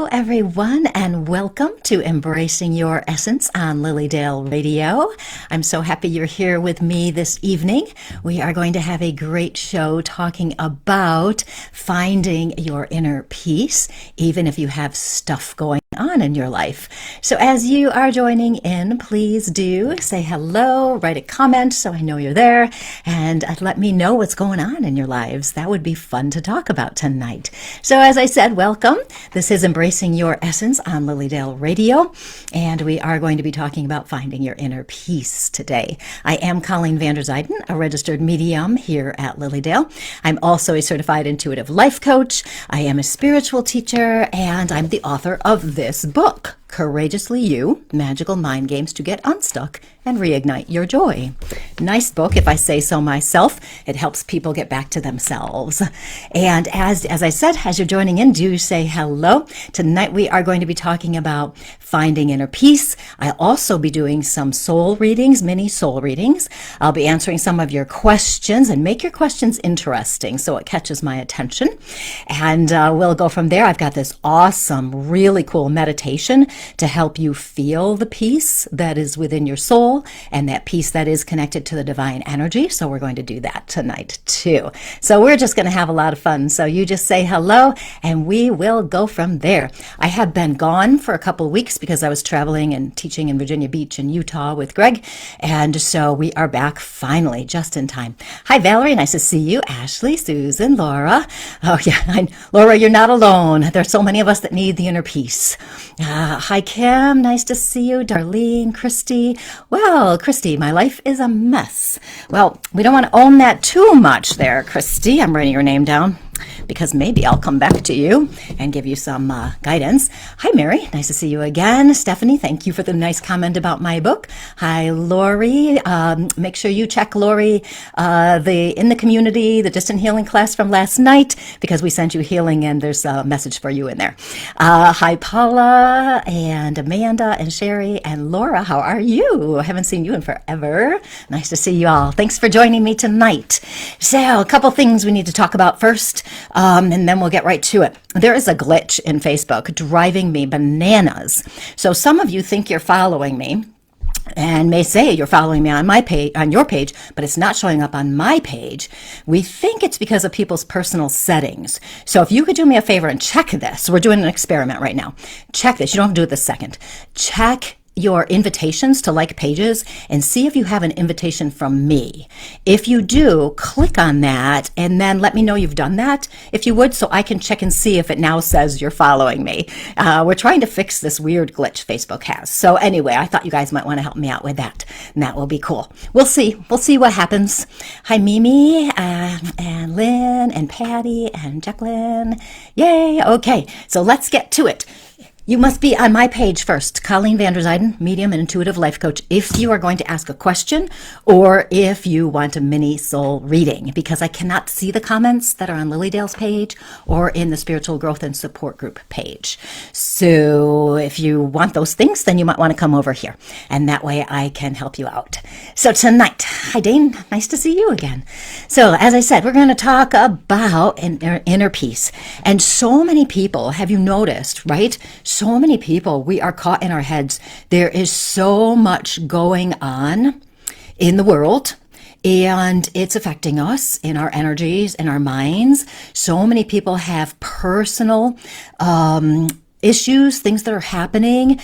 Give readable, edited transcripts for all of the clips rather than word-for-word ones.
Hello, everyone, and welcome to Embracing Your Essence on Lilydale Radio. I'm so happy you're here with me this evening. We are going to have a great show talking about finding your inner peace, even if you have stuff going on in your life. So as you are joining in, please do say hello, write a comment so I know you're there, and let me know what's going on in your lives. That would be fun to talk about tonight. So as I said, welcome. This is Embracing Your Essence on Lilydale Radio, and we are going to be talking about finding your inner peace today. I am Colleen Vander Zijden, a registered medium here at Lilydale. I'm also a certified intuitive life coach. I am a spiritual teacher, and I'm the author of this book, Courageously You, Magical Mind Games to Get Unstuck and Reignite Your Joy. Nice book, if I say so myself. It helps people get back to themselves. And as I said, as you're joining in, do say hello. Tonight we are going to be talking about finding inner peace. I'll also be doing some soul readings, mini soul readings. I'll be answering some of your questions, and make your questions interesting so it catches my attention. And we'll go from there. I've got this awesome, really cool meditation to help you feel the peace that is within your soul and that peace that is connected to the divine energy. So we're going to do that tonight too. So we're just going to have a lot of fun. So you just say hello and we will go from there. I have been gone for a couple of weeks because I was traveling and teaching in Virginia Beach and Utah with Greg. And so we are back finally, just in time. Hi, Valerie. Nice to see you. Ashley, Susan, Laura. Oh yeah, Laura, you're not alone. There's so many of us that need the inner peace. Hi, Kim. Nice to see you. Darlene, Christy. Well, Christy, my life is a mess. Well, we don't want to own that too much there, Christy. I'm writing your name down because maybe I'll come back to you and give you some guidance. Hi, Mary. Nice to see you again. Stephanie, thank you for the nice comment about my book. Hi, Lori. Make sure you check Lori, in the community, the distant healing class from last night, because we sent you healing and there's a message for you in there. Hi, Paula and Amanda and Sherry and Laura. How are you? I haven't seen you in forever. Nice to see you all. Thanks for joining me tonight. So a couple things we need to talk about first. And then we'll get right to it. There is a glitch in Facebook driving me bananas. So some of you think you're following me and may say you're following me on my page, on your page, but it's not showing up on my page. We think it's because of people's personal settings. So if you could do me a favor and check this. We're doing an experiment right now. Check this. You don't have to do it the second. Check your invitations to like pages and see if you have an invitation from me. If you do, click on that and then let me know you've done that, if you would, so I can check and see if it now says you're following me. We're trying to fix this weird glitch Facebook has. So anyway, I thought you guys might want to help me out with that, and that will be cool. We'll see what happens. Hi, Mimi, and Lynn, and Patty, and Jacqueline. Yay, okay, so let's get to it. You must be on my page first, Colleen Vander Zijden, medium and intuitive life coach, if you are going to ask a question or if you want a mini soul reading, because I cannot see the comments that are on Lilydale's page or in the spiritual growth and support group page. So if you want those things, then you might want to come over here, and that way I can help you out. So tonight, hi Dane, nice to see you again. So as I said, we're going to talk about inner peace. And so many people, have you noticed, right? So many people, we are caught in our heads. There is so much going on in the world, and it's affecting us in our energies, in our minds. So many people have personal issues, things that are happening.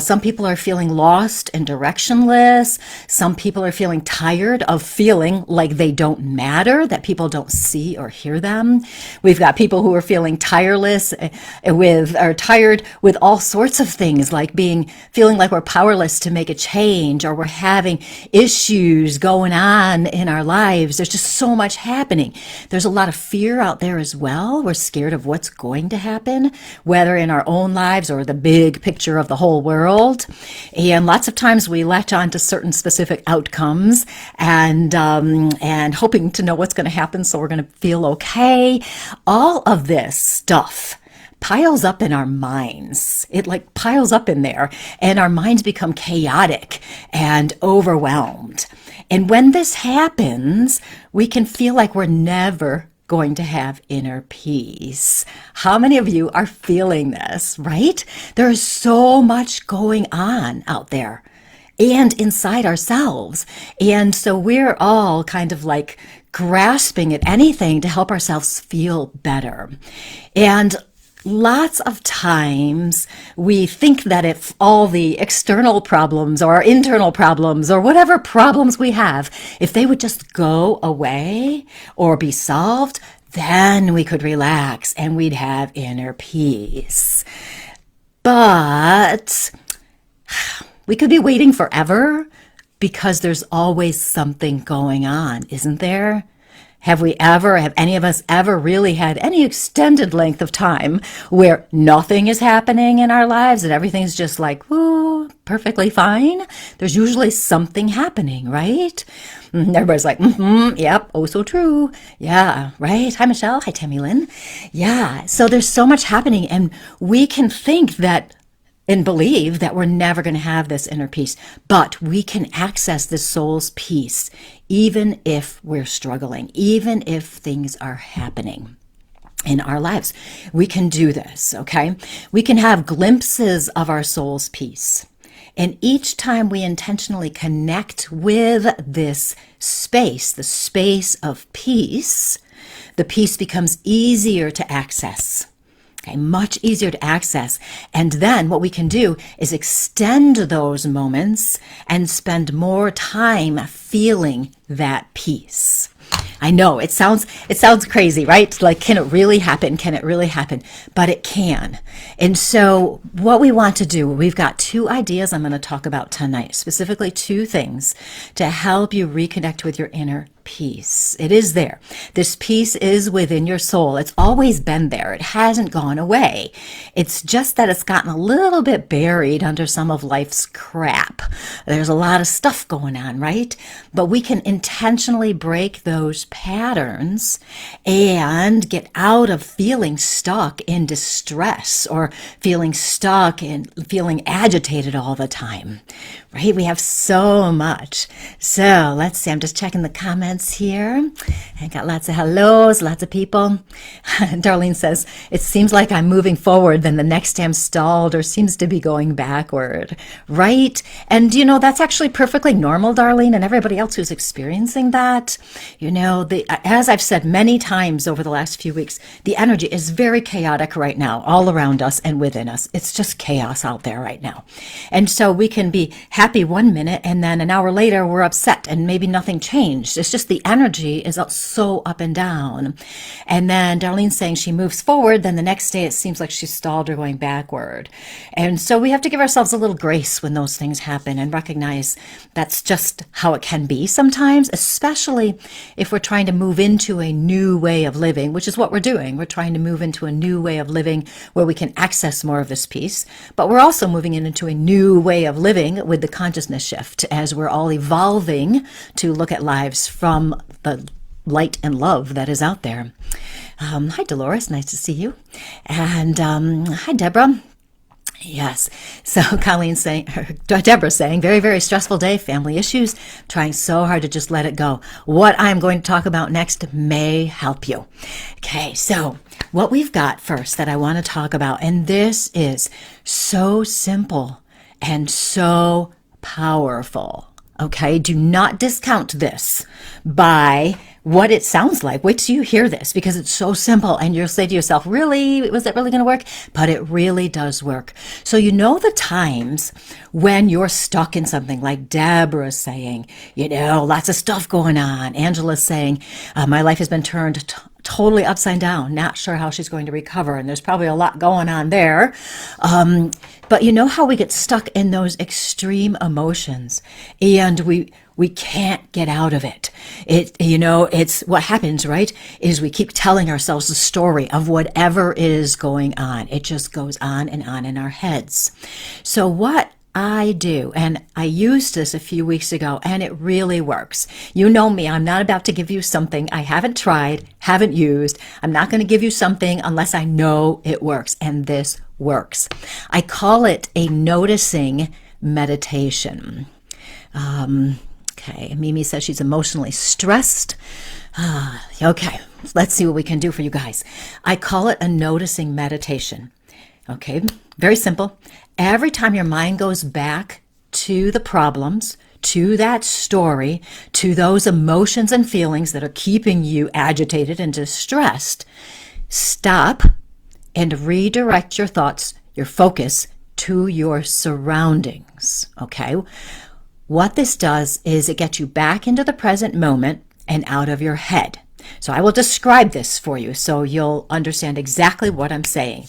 Some people are feeling lost and directionless. Some people are feeling tired of feeling like they don't matter, that people don't see or hear them. We've got people who are feeling tired with all sorts of things, like feeling like we're powerless to make a change, or we're having issues going on in our lives. There's just so much happening. There's a lot of fear out there as well. We're scared of what's going to happen, whether in our own lives or the big picture of the whole world. And lots of times we latch on to certain specific outcomes and hoping to know what's going to happen, so we're going to feel okay. All of this stuff piles up in our minds. It like piles up in there, and our minds become chaotic and overwhelmed. And when this happens, we can feel like we're never going to have inner peace. How many of you are feeling this, right? There's so much going on out there and inside ourselves. And so we're all kind of like grasping at anything to help ourselves feel better. And lots of times we think that if all the external problems or internal problems or whatever problems we have, if they would just go away or be solved, then we could relax and we'd have inner peace. But we could be waiting forever because there's always something going on, isn't there? Have any of us ever really had any extended length of time where nothing is happening in our lives and everything's just like, woo, perfectly fine? There's usually something happening, right? Everybody's like, yep, oh, so true. Yeah, right. Hi, Michelle. Hi, Tammy Lynn. Yeah, so there's so much happening, and we can think that and believe that we're never going to have this inner peace, but we can access the soul's peace even if we're struggling, even if things are happening in our lives. We can do this, okay? We can have glimpses of our soul's peace. And each time we intentionally connect with this space, the space of peace, the peace becomes easier to access. Okay, much easier to access. And then what we can do is extend those moments and spend more time feeling that peace. I know it sounds crazy, right? Like, can it really happen? Can it really happen? But it can. And so what we want to do, we've got 2 ideas I'm going to talk about tonight, specifically 2 things to help you reconnect with your inner peace. It is there. This peace is within your soul. It's always been there. It hasn't gone away. It's just that it's gotten a little bit buried under some of life's crap. There's a lot of stuff going on, right? But we can intentionally break those patterns and get out of feeling stuck in distress or feeling stuck and feeling agitated all the time, right? We have so much. So let's see. I'm just checking the comments here. I got lots of hellos, lots of people. Darlene says, it seems like I'm moving forward, then the next day I'm stalled or seems to be going backward, right? And you know, that's actually perfectly normal, Darlene, and everybody else who's experiencing that. You know, as I've said many times over the last few weeks, the energy is very chaotic right now, all around us and within us. It's just chaos out there right now. And so we can be happy one minute and then an hour later we're upset and maybe nothing changed. It's just the energy is so up and down. And then Darlene's saying she moves forward, then the next day it seems like she's stalled or going backward. And so we have to give ourselves a little grace when those things happen and recognize that's just how it can be sometimes, especially if we're trying to move into a new way of living, which is what we're doing. We're trying to move into a new way of living where we can access more of this peace, but we're also moving into a new way of living with the consciousness shift as we're all evolving to look at lives from the light and love that is out there. Hi, Dolores. Nice to see you. And hi, Deborah. Yes. So Colleen's saying, Deborah's saying, very, very stressful day, family issues, trying so hard to just let it go. What I'm going to talk about next may help you. Okay. So what we've got first that I want to talk about, and this is so simple and so powerful. Okay, do not discount this by what it sounds like. Wait till you hear this because it's so simple and you'll say to yourself, really, was that really going to work? But it really does work. So you know the times when you're stuck in something like Deborah's saying, you know, lots of stuff going on. Angela's saying, my life has been turned totally upside down, not sure how she's going to recover. And there's probably a lot going on there. But you know how we get stuck in those extreme emotions and we can't get out of it. It's what happens, right? Is we keep telling ourselves the story of whatever is going on. It just goes on in our heads. So what I do, and I used this a few weeks ago, and it really works. You know me, I'm not about to give you something I haven't tried, haven't used. I'm not going to give you something unless I know it works, and this works. I call it a noticing meditation. Okay, Mimi says she's emotionally stressed. Okay, let's see what we can do for you guys. I call it a noticing meditation. Okay, very simple. Every time your mind goes back to the problems, to that story, to those emotions and feelings that are keeping you agitated and distressed, stop and redirect your thoughts, your focus to your surroundings. Okay, what this does is it gets you back into the present moment and out of your head. So I will describe this for you so you'll understand exactly what I'm saying.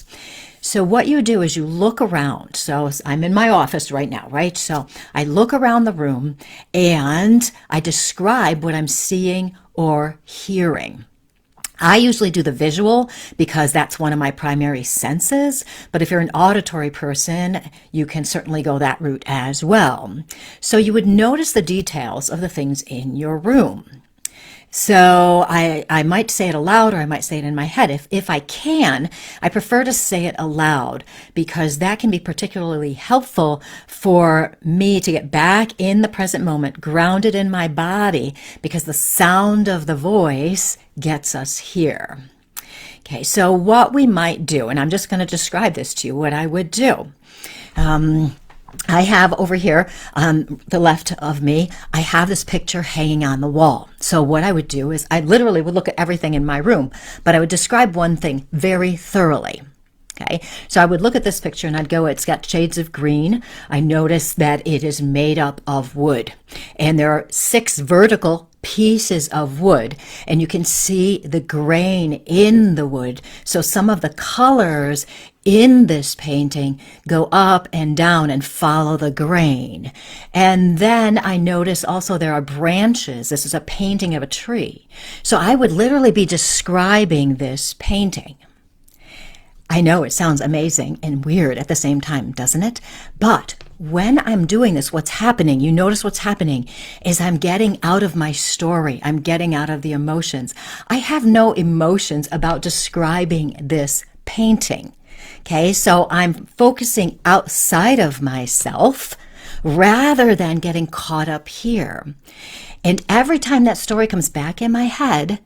So what you do is you look around. So I'm in my office right now, right? So I look around the room and I describe what I'm seeing or hearing. I usually do the visual because that's one of my primary senses, but if you're an auditory person, you can certainly go that route as well. So you would notice the details of the things in your room. So I might say it aloud or I might say it in my head. If I can, I prefer to say it aloud because that can be particularly helpful for me to get back in the present moment, grounded in my body, because the sound of the voice gets us here. Okay, so what we might do, and I'm just going to describe this to you, what I would do. I have over here on the left of me, I have this picture hanging on the wall. So what I would do is I literally would look at everything in my room, but I would describe one thing very thoroughly. Okay, so I would look at this picture and I'd go, it's got shades of green. I notice that it is made up of wood, and there are 6 vertical pieces of wood, and you can see the grain in the wood. So some of the colors in this painting go up and down and follow the grain. And then I notice also there are branches. This is a painting of a tree. So I would literally be describing this painting. I know it sounds amazing and weird at the same time, doesn't it? But when I'm doing this, what's happening, you notice what's happening is I'm getting out of my story. I'm getting out of the emotions. I have no emotions about describing this painting. Okay, so I'm focusing outside of myself rather than getting caught up here. And every time that story comes back in my head,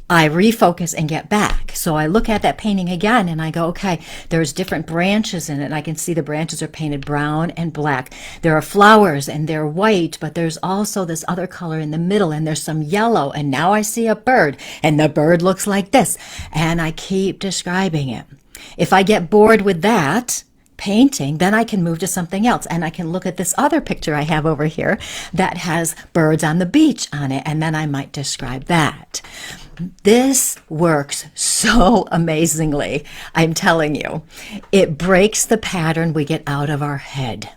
I refocus and get back. So I look at that painting again and I go, okay, there's different branches in it. And I can see the branches are painted brown and black. There are flowers and they're white, but there's also this other color in the middle and there's some yellow. And now I see a bird and the bird looks like this. And I keep describing it. If I get bored with that painting, then I can move to something else and I can look at this other picture I have over here that has birds on the beach on it, and then I might describe that. This works so amazingly, I'm telling you. It breaks the pattern we get out of our head.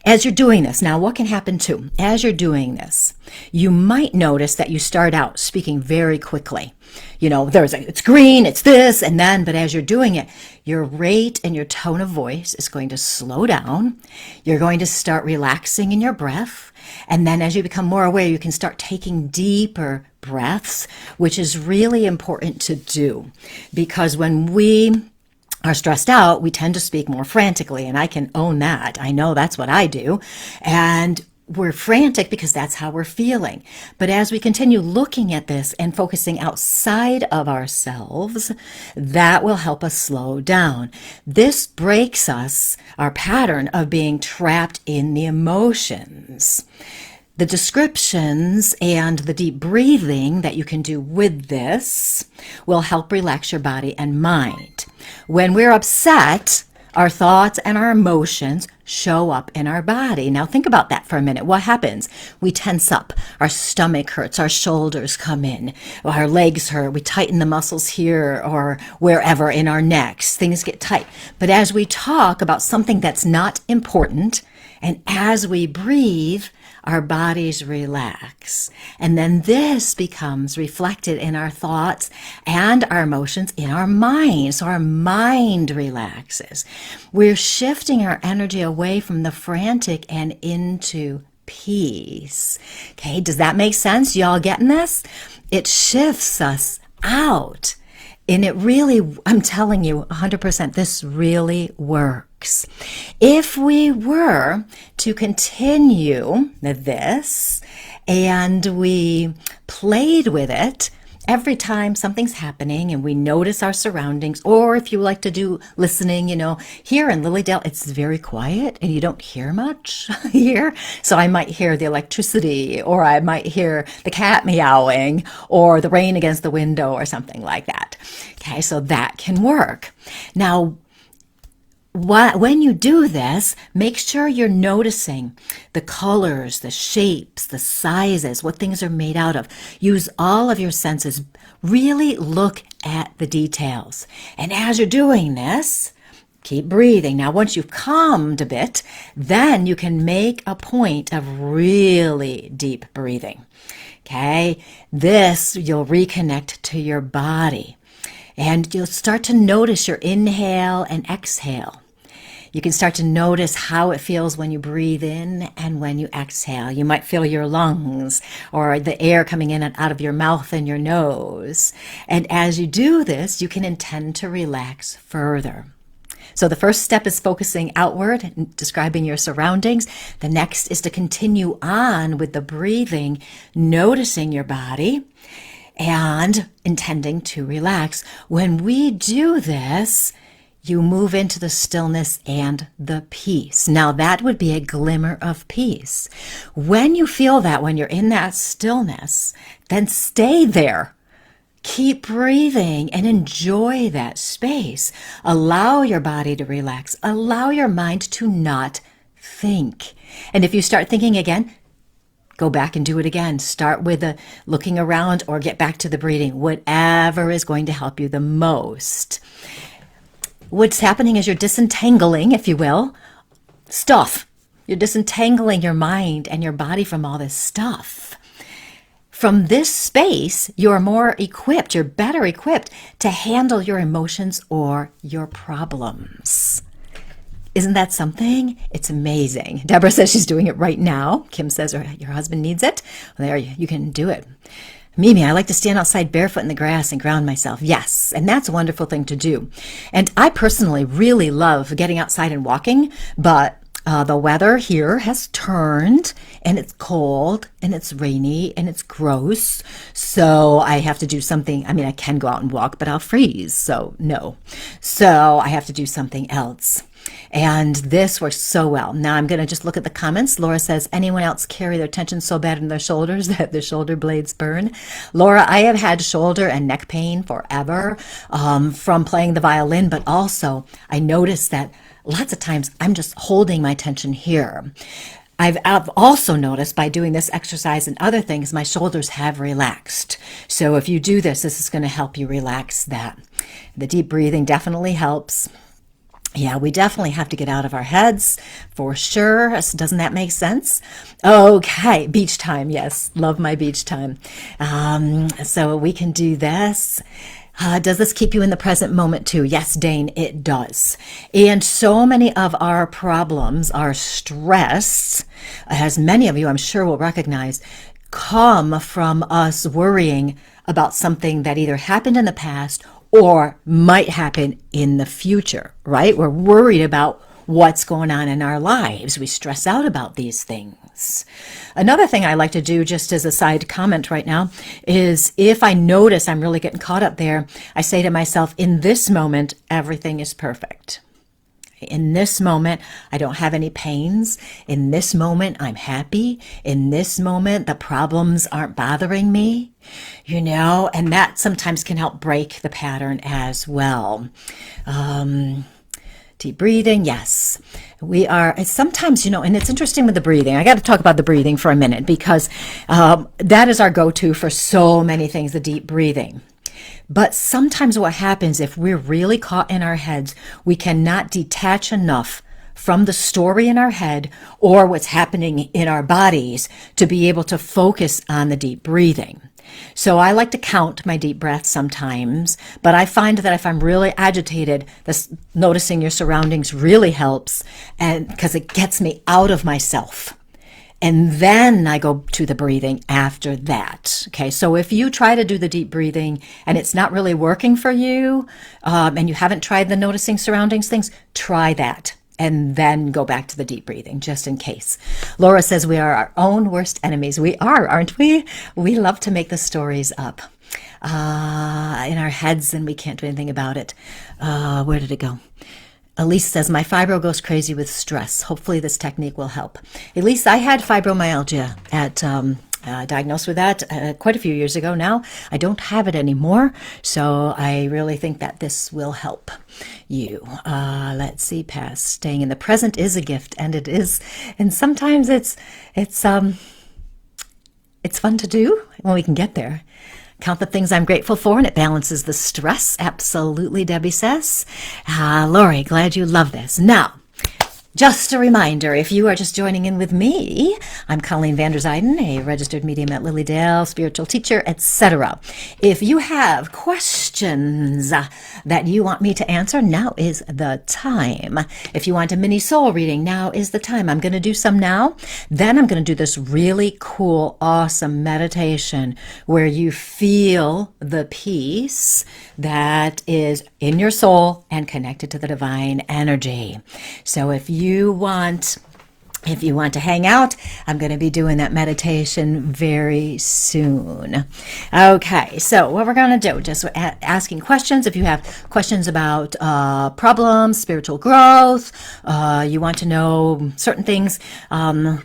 As you're doing this, now what can happen too? As you're doing this, you might notice that you start out speaking very quickly. You know, it's green, it's this, and then, but as you're doing it, your rate and your tone of voice is going to slow down. You're going to start relaxing in your breath. And then as you become more aware, you can start taking deeper breaths, which is really important to do because when we are stressed out, we tend to speak more frantically, and I can own that. I know that's what I do. And we're frantic because that's how we're feeling. But as we continue looking at this and focusing outside of ourselves, that will help us slow down. This breaks our pattern of being trapped in the emotions. The descriptions and the deep breathing that you can do with this will help relax your body and mind. When we're upset, our thoughts and our emotions show up in our body. Now think about that for a minute. What happens? We tense up. Our stomach hurts. Our shoulders come in. Our legs hurt. We tighten the muscles here or wherever in our necks. Things get tight. But as we talk about something that's not important, and as we breathe, our bodies relax. And then this becomes reflected in our thoughts and our emotions in our mind. So our mind relaxes. We're shifting our energy away from the frantic and into peace. Okay, does that make sense? Y'all getting this? It shifts us out. And it really, I'm telling you 100%, this really works. If we were to continue this and we played with it, every time something's happening and we notice our surroundings, or if you like to do listening, here in Lilydale, it's very quiet and you don't hear much here. So I might hear the electricity, or I might hear the cat meowing, or the rain against the window, or something like that. Okay, so that can work. Now, when you do this, make sure you're noticing the colors, the shapes, the sizes, what things are made out of. Use all of your senses. Really look at the details. And as you're doing this, keep breathing. Now, once you've calmed a bit, then you can make a point of really deep breathing. Okay? This, you'll reconnect to your body. And you'll start to notice your inhale and exhale. You can start to notice how it feels when you breathe in and when you exhale. You might feel your lungs or the air coming in and out of your mouth and your nose. And as you do this, you can intend to relax further. So the first step is focusing outward and describing your surroundings. The next is to continue on with the breathing, noticing your body and intending to relax. When we do this, you move into the stillness and the peace. Now that would be a glimmer of peace. When you feel that, when you're in that stillness, then stay there. Keep breathing and enjoy that space. Allow your body to relax. Allow your mind to not think. And if you start thinking again, go back and do it again. Start with the looking around or get back to the breathing, whatever is going to help you the most. What's happening is you're disentangling, if you will, stuff. You're disentangling your mind and your body from all this stuff. From this space, you're more equipped, you're better equipped to handle your emotions or your problems. Isn't that something? It's amazing. Deborah says she's doing it right now. Kim says your husband needs it. Well, there, you can do it. Mimi, I like to stand outside barefoot in the grass and ground myself. Yes, and that's a wonderful thing to do. And I personally really love getting outside and walking, but the weather here has turned and it's cold and it's rainy and it's gross. So I have to do something. I mean, I can go out and walk, but I'll freeze. So no. So I have to do something else. And this works so well. Now I'm going to just look at the comments. Laura says, anyone else carry their tension so bad in their shoulders that the shoulder blades burn? Laura, I have had shoulder and neck pain forever from playing the violin, but also I noticed that lots of times I'm just holding my tension here. I've also noticed by doing this exercise and other things, my shoulders have relaxed. So if you do this, this is going to help you relax that. The deep breathing definitely helps. Yeah, we definitely have to get out of our heads for sure. Doesn't that make sense? Okay, beach time. Yes, love my beach time. So we can do this. Does this keep you in the present moment too? Yes, Dane, it does. And so many of our problems, our stress, as many of you I'm sure will recognize, come from us worrying about something that either happened in the past or might happen in the future, right? We're worried about what's going on in our lives. We stress out about these things. Another thing I like to do, just as a side comment right now, is if I notice I'm really getting caught up there, I say to myself, in this moment, everything is perfect. In this moment, I don't have any pains. In this moment, I'm happy. In this moment, the problems aren't bothering me, and that sometimes can help break the pattern as well. Deep breathing, yes. Sometimes, and it's interesting with the breathing. I got to talk about the breathing for a minute because that is our go-to for so many things, the deep breathing. But sometimes what happens if we're really caught in our heads, we cannot detach enough from the story in our head or what's happening in our bodies to be able to focus on the deep breathing. So I like to count my deep breaths sometimes, but I find that if I'm really agitated, noticing your surroundings really helps, and because it gets me out of myself. And then I go to the breathing after that. Okay, so if you try to do the deep breathing and it's not really working for you, and you haven't tried the noticing surroundings things, try that. and then go back to the deep breathing, just in case. Laura says we are our own worst enemies. We are, aren't we? We love to make the stories up in our heads, and we can't do anything about it. Where did it go? Elise says, my fibro goes crazy with stress. Hopefully this technique will help. Elise, I had fibromyalgia diagnosed with that quite a few years ago now. I don't have it anymore, so I really think that this will help you. Let's see, past. Staying in the present is a gift, and it is, and sometimes it's fun to do when we can get there. Count the things I'm grateful for, and it balances the stress. Absolutely, Debbie says. Lori, glad you love this. Now, just a reminder, if you are just joining in with me, I'm Colleen van der Zijden, a registered medium at Lily Dale, spiritual teacher, etc. If you have questions that you want me to answer, now is the time. If you want a mini soul reading, now is the time. I'm going to do some now. Then I'm going to do this really cool, awesome meditation where you feel the peace that is in your soul and connected to the divine energy. So if you want to hang out, I'm going to be doing that meditation very soon. Okay, so what we're going to do, just asking questions. If you have questions about problems, spiritual growth, you want to know certain things, not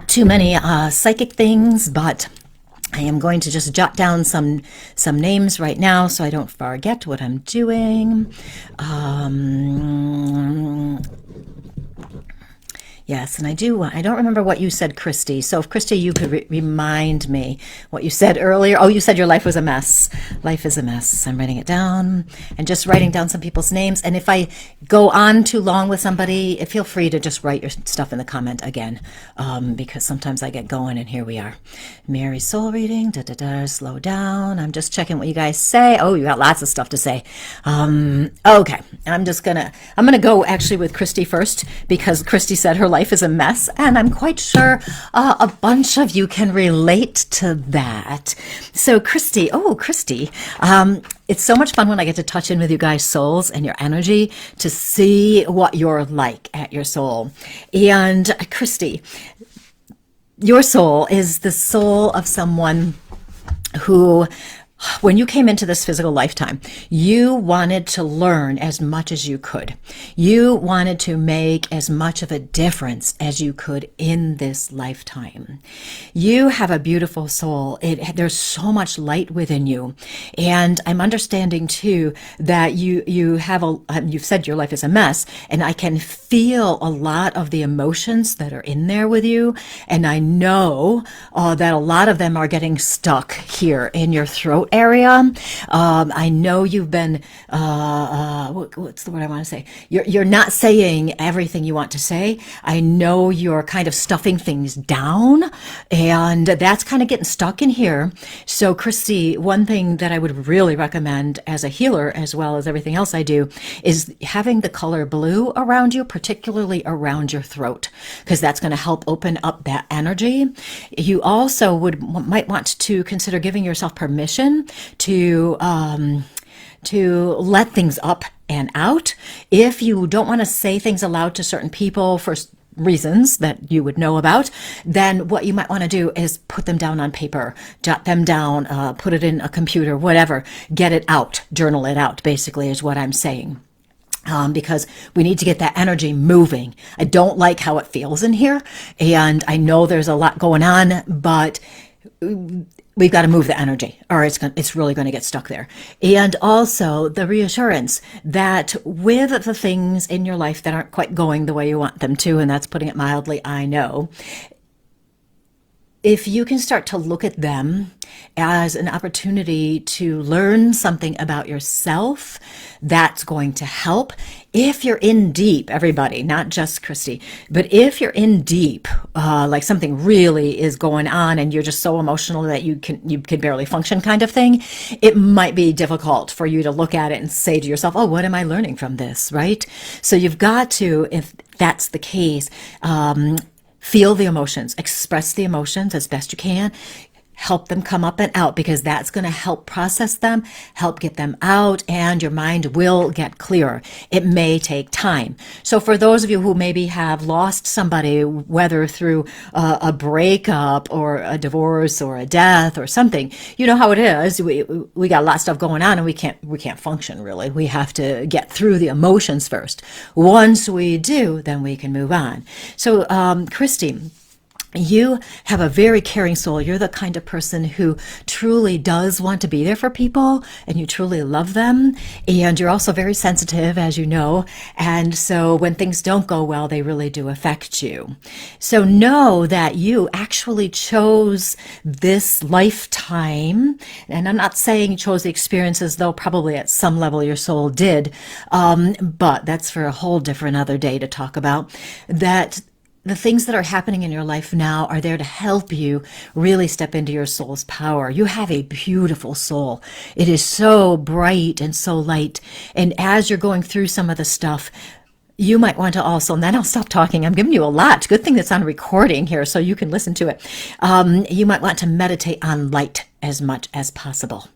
too many psychic things, but I am going to just jot down some names right now so I don't forget what I'm doing. Yes, and I don't remember what you said, Christy. So if Christy, you could remind me what you said earlier. Oh, you said your life was a mess. Life is a mess. I'm writing it down and just writing down some people's names. And if I go on too long with somebody, feel free to just write your stuff in the comment again, because sometimes I get going, and here we are. Mary soul reading, slow down. I'm just checking what you guys say. Oh, you got lots of stuff to say. Okay, I'm gonna go actually with Christy first, because Christy said her life is a mess, and I'm quite sure a bunch of you can relate to that. So Christy, it's so much fun when I get to touch in with you guys' souls and your energy to see what you're like at your soul. And Christy, your soul is the soul of someone who, when you came into this physical lifetime, you wanted to learn as much as you could. You wanted to make as much of a difference as you could in this lifetime. You have a beautiful soul. There's so much light within you. And I'm understanding too that you've said your life is a mess, and I can feel a lot of the emotions that are in there with you. And I know that a lot of them are getting stuck here in your throat area. I know you've been, what's the word I want to say? You're not saying everything you want to say. I know you're kind of stuffing things down, and that's kind of getting stuck in here. So Christy, one thing that I would really recommend as a healer, as well as everything else I do, is having the color blue around you, particularly around your throat, because that's going to help open up that energy. You also might want to consider giving yourself permission to let things up and out. If you don't want to say things aloud to certain people for reasons that you would know about, then what you might want to do is put them down on paper, jot them down, put it in a computer, whatever, get it out, journal it out, basically is what I'm saying. Because we need to get that energy moving. I don't like how it feels in here, and I know there's a lot going on, but we've got to move the energy, or it's really going to get stuck there. And also the reassurance that with the things in your life that aren't quite going the way you want them to, and that's putting it mildly, I know, if you can start to look at them as an opportunity to learn something about yourself, that's going to help. If you're in deep, everybody, not just Christy, but if you're in deep, like something really is going on and you're just so emotional that you can barely function kind of thing, it might be difficult for you to look at it and say to yourself, oh, what am I learning from this, right? So you've got to, if that's the case, feel the emotions, express the emotions as best you can. help them come up and out, because that's going to help process them, help get them out, and your mind will get clearer. It may take time. So for those of you who maybe have lost somebody, whether through a breakup or a divorce or a death or something, you know how it is. We got a lot of stuff going on, and we can't function really. We have to get through the emotions first. Once we do, then we can move on. So Christy, you have a very caring soul. You're the kind of person who truly does want to be there for people, and you truly love them. And you're also very sensitive, as you know. And so when things don't go well, they really do affect you. So know that you actually chose this lifetime. And I'm not saying you chose the experiences, though probably at some level your soul did. But that's for a whole different other day to talk about. That the things that are happening in your life now are there to help you really step into your soul's power. You have a beautiful soul. It is so bright and so light. And as you're going through some of the stuff, you might want to also, and then I'll stop talking. I'm giving you a lot. Good thing that's on recording here so you can listen to it. You might want to meditate on light as much as possible.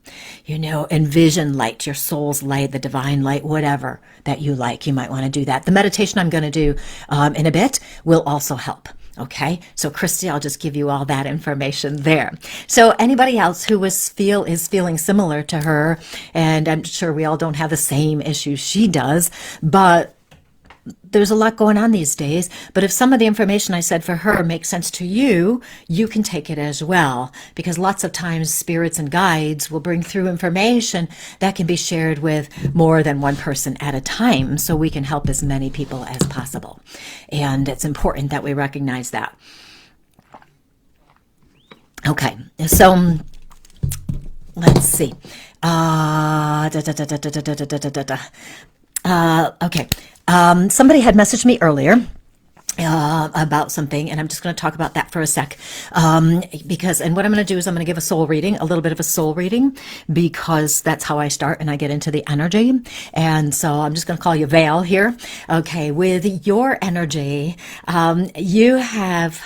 Envision light, your soul's light, the divine light, whatever that you like. You might want to do that. The meditation I'm going to do in a bit will also help. Okay, so Christy, I'll just give you all that information there. So anybody else who is feeling similar to her, and I'm sure we all don't have the same issues she does, but there's a lot going on these days. But if some of the information I said for her makes sense to you, you can take it as well. Because lots of times spirits and guides will bring through information that can be shared with more than one person at a time, so we can help as many people as possible. And it's important that we recognize that. Okay, so let's see. Okay. Somebody had messaged me earlier about something, and I'm just going to talk about that for a sec. And what I'm going to do is I'm going to give a little bit of a soul reading, because that's how I start and I get into the energy. And so I'm just going to call you Val here. Okay. With your energy, you have,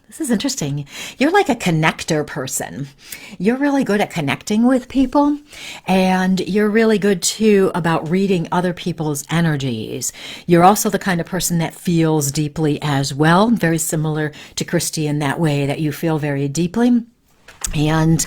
this is interesting. You're like a connector person. You're really good at connecting with people, and you're really good too about reading other people's energies. You're also the kind of person that feels deeply as well, very similar to Christy in that way, that you feel very deeply. And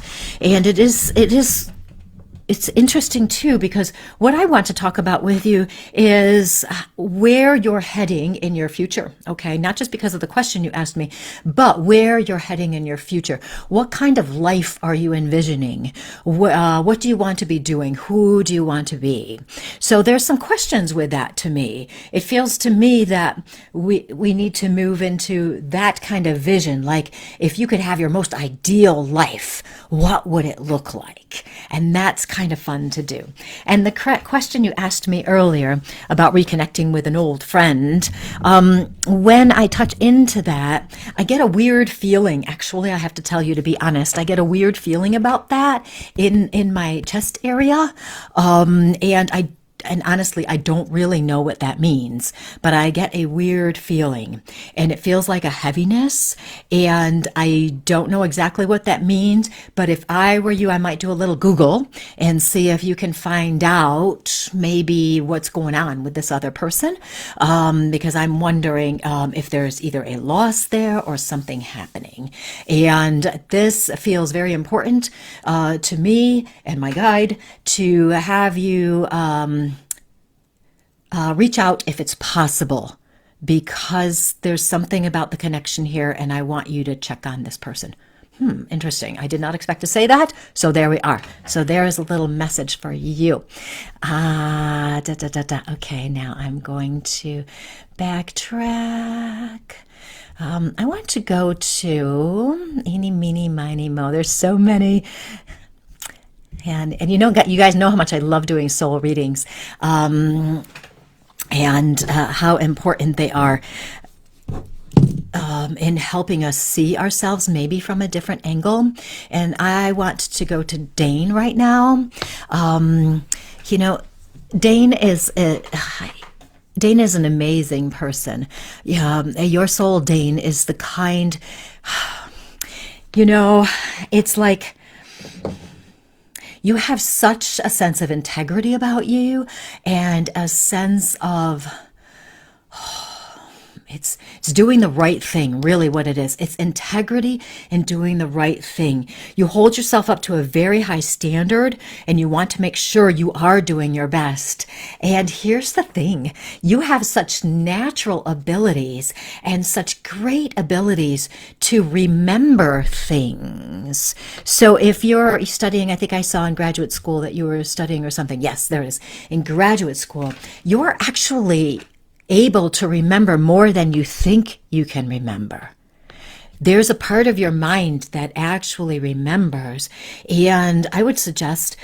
it's interesting too, because what I want to talk about with you is where you're heading in your future. Okay. Not just because of the question you asked me, but where you're heading in your future. What kind of life are you envisioning? What do you want to be doing? Who do you want to be? So there's some questions with that to me. It feels to me that we need to move into that kind of vision. Like, if you could have your most ideal life, what would it look like? And that's kind of fun to do. And the question you asked me earlier about reconnecting with an old friend, when I touch into that, I get a weird feeling. Actually, I have to tell you, to be honest, I get a weird feeling about that in my chest area. And honestly, I don't really know what that means, but I get a weird feeling, and it feels like a heaviness, and I don't know exactly what that means. But if I were you, I might do a little Google and see if you can find out maybe what's going on with this other person, because I'm wondering if there's either a loss there or something happening. And this feels very important to me and my guide to have you reach out if it's possible, because there's something about the connection here, and I want you to check on this person. Interesting. I did not expect to say that. So there we are. So there is a little message for you. Okay, now I'm going to backtrack. I want to go to eeny, meeny, miny, mo. There's so many. And you guys know how much I love doing soul readings, and how important they are in helping us see ourselves maybe from a different angle. And I want to go to Dane right now. Dane is an amazing person. Your soul, Dane, is the kind. You know, it's like you have such a sense of integrity about you and a sense of it's doing the right thing, really what it is. It's integrity and doing the right thing. You hold yourself up to a very high standard and you want to make sure you are doing your best. And here's the thing, you have such natural abilities and such great abilities to remember things. So if you're studying, I think I saw in graduate school that you were studying or something. Yes, there it is. In graduate school, you're actually able to remember more than you think you can remember. There's a part of your mind that actually remembers. And I would suggest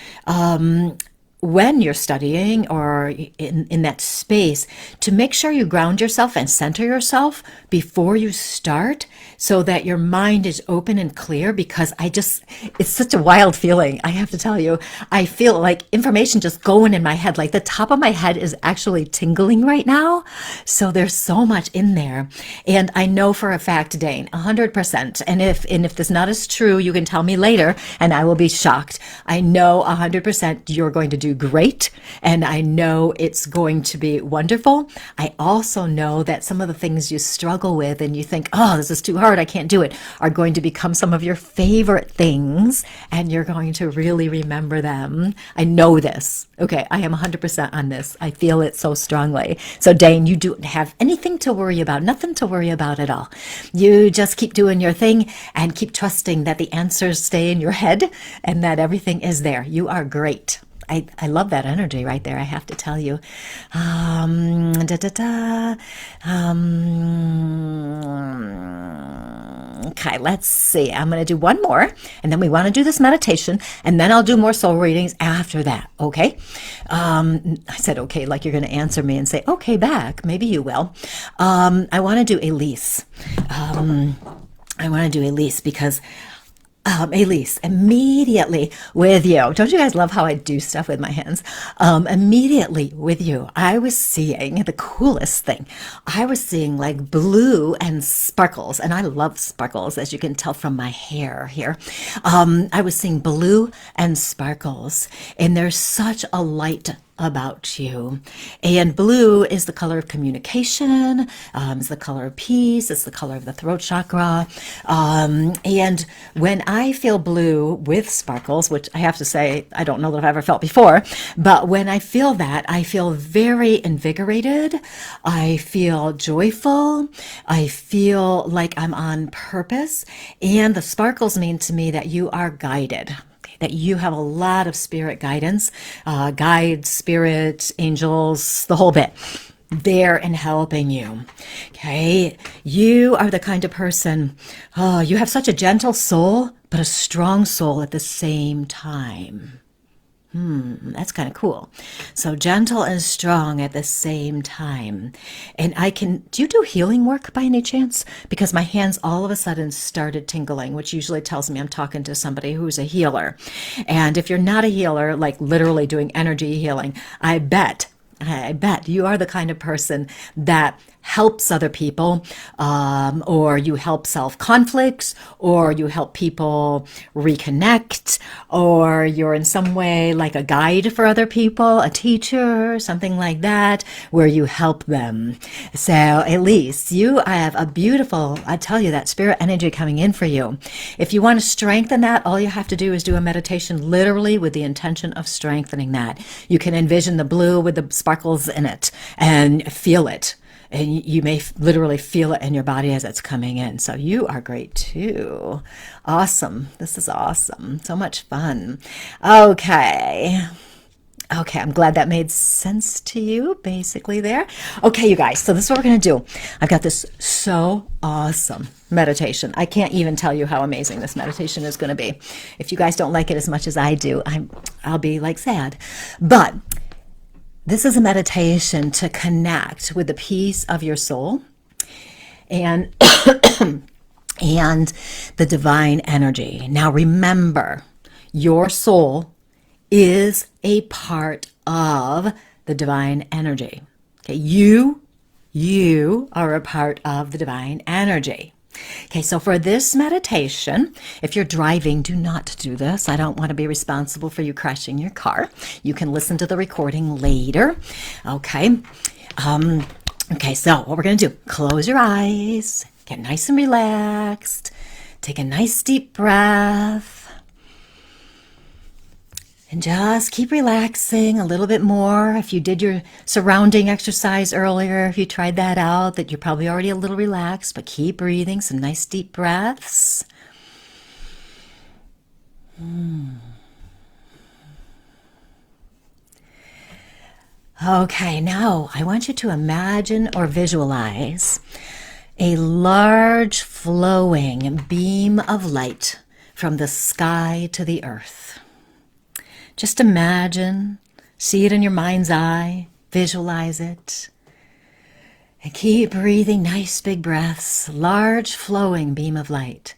when you're studying or in that space to make sure you ground yourself and center yourself before you start so that your mind is open and clear, because it's such a wild feeling. I have to tell you, I feel like information just going in my head, like the top of my head is actually tingling right now. So there's so much in there. And I know for a fact, Dane, 100%. And if this not is true, you can tell me later and I will be shocked. I know 100% you're going to do great. And I know it's going to be wonderful. I also know that some of the things you struggle with and you think, oh, this is too hard, I can't do it, are going to become some of your favorite things. And you're going to really remember them. I know this. Okay, I am 100% on this. I feel it so strongly. So Dane, you don't have anything to worry about, nothing to worry about at all. You just keep doing your thing and keep trusting that the answers stay in your head and that everything is there. You are great. I love that energy right there, I have to tell you. Da, da, da. Okay, let's see. I'm going to do one more, and then we want to do this meditation, and then I'll do more soul readings after that, okay? I said okay, like you're going to answer me and say, okay, back. Maybe you will. I want to do Elise. Because Elise, immediately with you. Don't you guys love how I do stuff with my hands? Immediately with you, I was seeing the coolest thing. I was seeing like blue and sparkles, and I love sparkles, as you can tell from my hair here. I was seeing blue and sparkles, and there's such a light about you. And blue is the color of communication, it's the color of peace, it's the color of the throat chakra. And when I feel blue with sparkles, which I have to say, I don't know that I've ever felt before, but when I feel that, I feel very invigorated. I feel joyful. I feel like I'm on purpose. And the sparkles mean to me that you are guided, that you have a lot of spirit guidance, guides, spirit, angels, the whole bit. There and helping you. Okay. You are the kind of person, you have such a gentle soul, but a strong soul at the same time. That's kind of cool. So gentle and strong at the same time. And do you do healing work by any chance? Because my hands all of a sudden started tingling, which usually tells me I'm talking to somebody who's a healer. And if you're not a healer, like literally doing energy healing, I bet you are the kind of person that helps other people, or you help solve conflicts, or you help people reconnect, or you're in some way like a guide for other people, a teacher, something like that, where you help them. So Elise, you have a beautiful, I tell you, that spirit energy coming in for you. If you want to strengthen that, all you have to do is do a meditation literally with the intention of strengthening that. You can envision the blue with the sparkles in it and feel it. And you may literally feel it in your body as it's coming in. So you are great too. Awesome. This is awesome. So much fun. Okay, I'm glad that made sense to you, basically there. Okay, you guys, so this is what we're going to do. I've got this so awesome meditation. I can't even tell you how amazing this meditation is going to be. If you guys don't like it as much as I do, I'll be like sad. But this is a meditation to connect with the peace of your soul and and the divine energy. Now remember, your soul is a part of the divine energy. Okay, you are a part of the divine energy. Okay, so for this meditation, if you're driving, do not do this. I don't want to be responsible for you crashing your car. You can listen to the recording later. Okay. Okay, so what we're going to do, close your eyes, get nice and relaxed, take a nice deep breath. And just keep relaxing a little bit more. If you did your surrounding exercise earlier, if you tried that out, that you're probably already a little relaxed, but keep breathing some nice deep breaths. Okay, now I want you to imagine or visualize a large flowing beam of light from the sky to the earth. Just imagine, see it in your mind's eye, visualize it, and keep breathing nice big breaths, large flowing beam of light.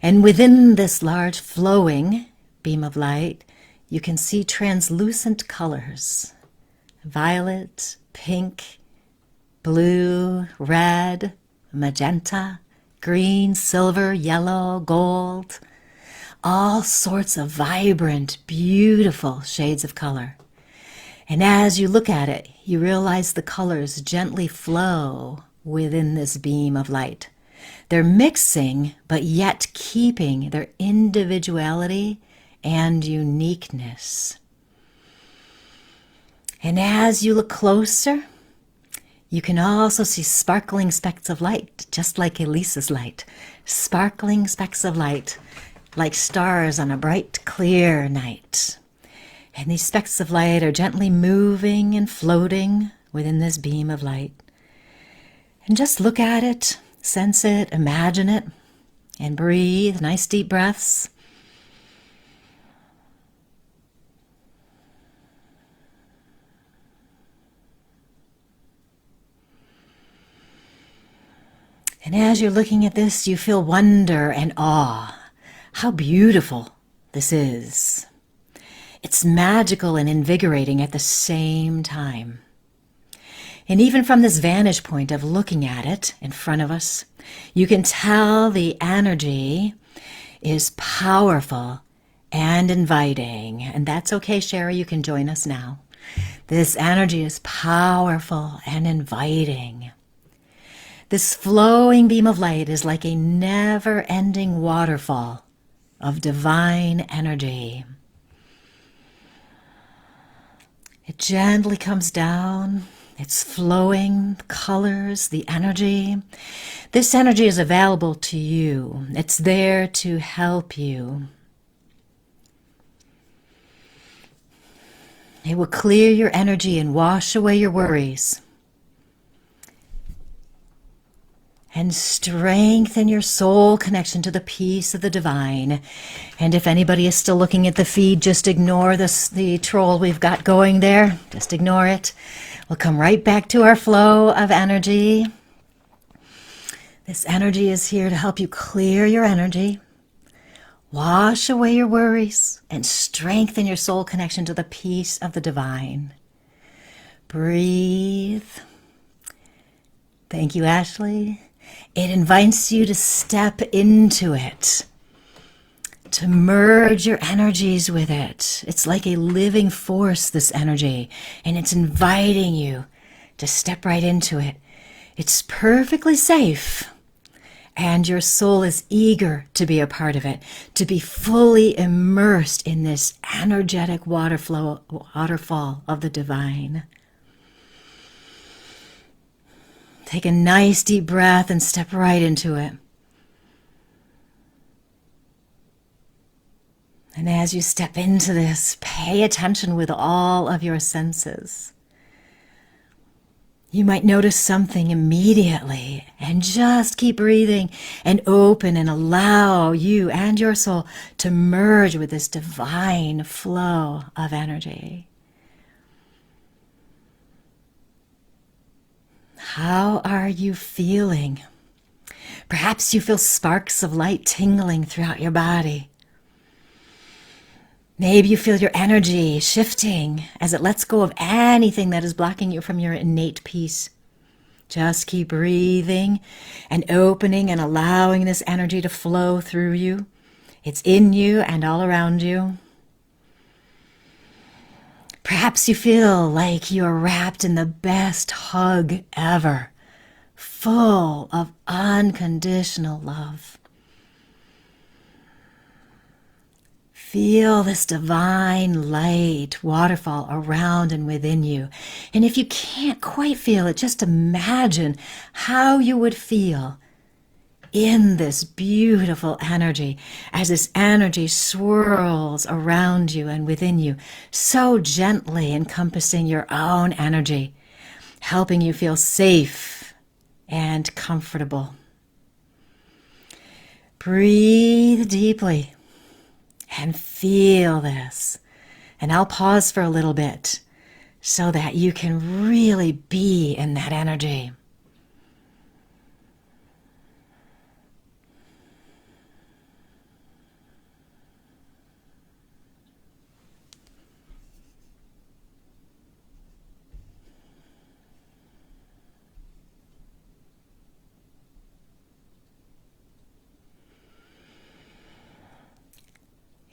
And within this large flowing beam of light, you can see translucent colors, violet, pink, blue, red, magenta, green, silver, yellow, gold, all sorts of vibrant, beautiful shades of color. And as you look at it, you realize the colors gently flow within this beam of light. They're mixing, but yet keeping their individuality and uniqueness. And as you look closer, you can also see sparkling specks of light, just like Elisa's light. Sparkling specks of light, like stars on a bright, clear night. And these specks of light are gently moving and floating within this beam of light. And just look at it, sense it, imagine it, and breathe nice deep breaths. And as you're looking at this, you feel wonder and awe. How beautiful this is. It's magical and invigorating at the same time. And even from this vantage point of looking at it in front of us, you can tell the energy is powerful and inviting. And that's okay, Sherry, you can join us now. This energy is powerful and inviting. This flowing beam of light is like a never-ending waterfall of divine energy. It gently comes down, it's flowing, the colors, the energy. This energy is available to you. It's there to help you. It will clear your energy and wash away your worries. And strengthen your soul connection to the peace of the divine. And if anybody is still looking at the feed, just ignore the troll we've got going there. Just ignore it. We'll come right back to our flow of energy. This energy is here to help you clear your energy, wash away your worries, and strengthen your soul connection to the peace of the divine. Breathe. Thank you, Ashley. It invites you to step into it, to merge your energies with it. It's like a living force, this energy, and it's inviting you to step right into it. It's perfectly safe, and your soul is eager to be a part of it, to be fully immersed in this energetic waterfall of the divine. Take a nice deep breath and step right into it. And as you step into this, pay attention with all of your senses. You might notice something immediately, and just keep breathing and open and allow you and your soul to merge with this divine flow of energy. How are you feeling? Perhaps you feel sparks of light tingling throughout your body. Maybe you feel your energy shifting as it lets go of anything that is blocking you from your innate peace. Just keep breathing and opening and allowing this energy to flow through you. It's in you and all around you. Perhaps you feel like you're wrapped in the best hug ever, full of unconditional love. Feel this divine light waterfall around and within you. And if you can't quite feel it, just imagine how you would feel in this beautiful energy as this energy swirls around you and within you, so gently encompassing your own energy, helping you feel safe and comfortable. Breathe deeply and feel this. And I'll pause for a little bit so that you can really be in that energy.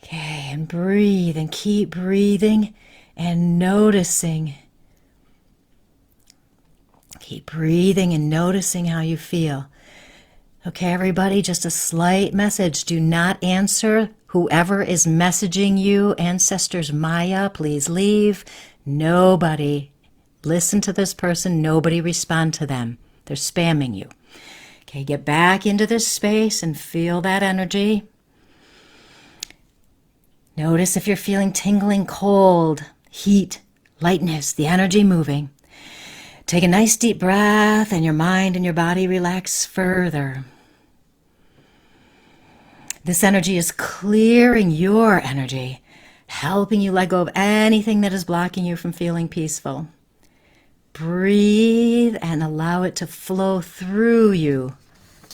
Okay, and breathe and keep breathing and noticing. Keep breathing and noticing how you feel. Okay, everybody, just a slight message. Do not answer whoever is messaging you. Ancestors Maya, please leave. Nobody listen to this person. Nobody respond to them. They're spamming you. Okay, get back into this space and feel that energy. Notice if you're feeling tingling, cold, heat, lightness, the energy moving. Take a nice deep breath and your mind and your body relax further. This energy is clearing your energy, helping you let go of anything that is blocking you from feeling peaceful. Breathe and allow it to flow through you,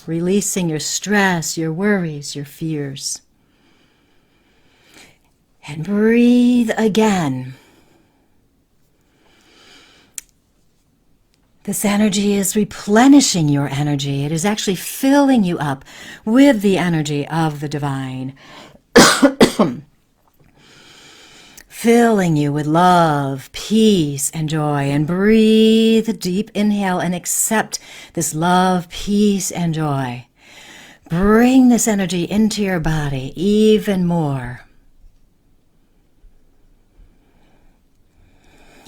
releasing your stress, your worries, your fears. And breathe again. This energy is replenishing your energy. It is actually filling you up with the energy of the divine. Filling you with love, peace, and joy. And breathe a deep inhale and accept this love, peace, and joy. Bring this energy into your body even more.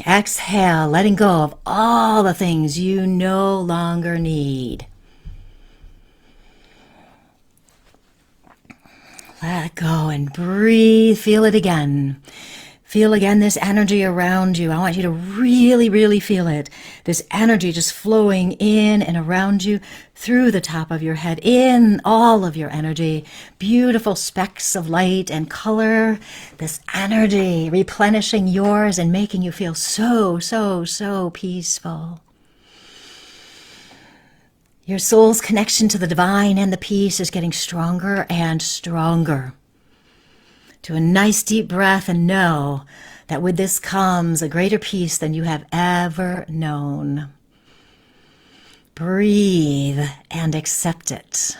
Exhale, letting go of all the things you no longer need. Let go and breathe. Feel it again. Feel again this energy around you. I want you to really, really feel it. This energy just flowing in and around you through the top of your head, in all of your energy. Beautiful specks of light and color. This energy replenishing yours and making you feel so, so, so peaceful. Your soul's connection to the divine and the peace is getting stronger and stronger. Do a nice deep breath and know that with this comes a greater peace than you have ever known. Breathe and accept it.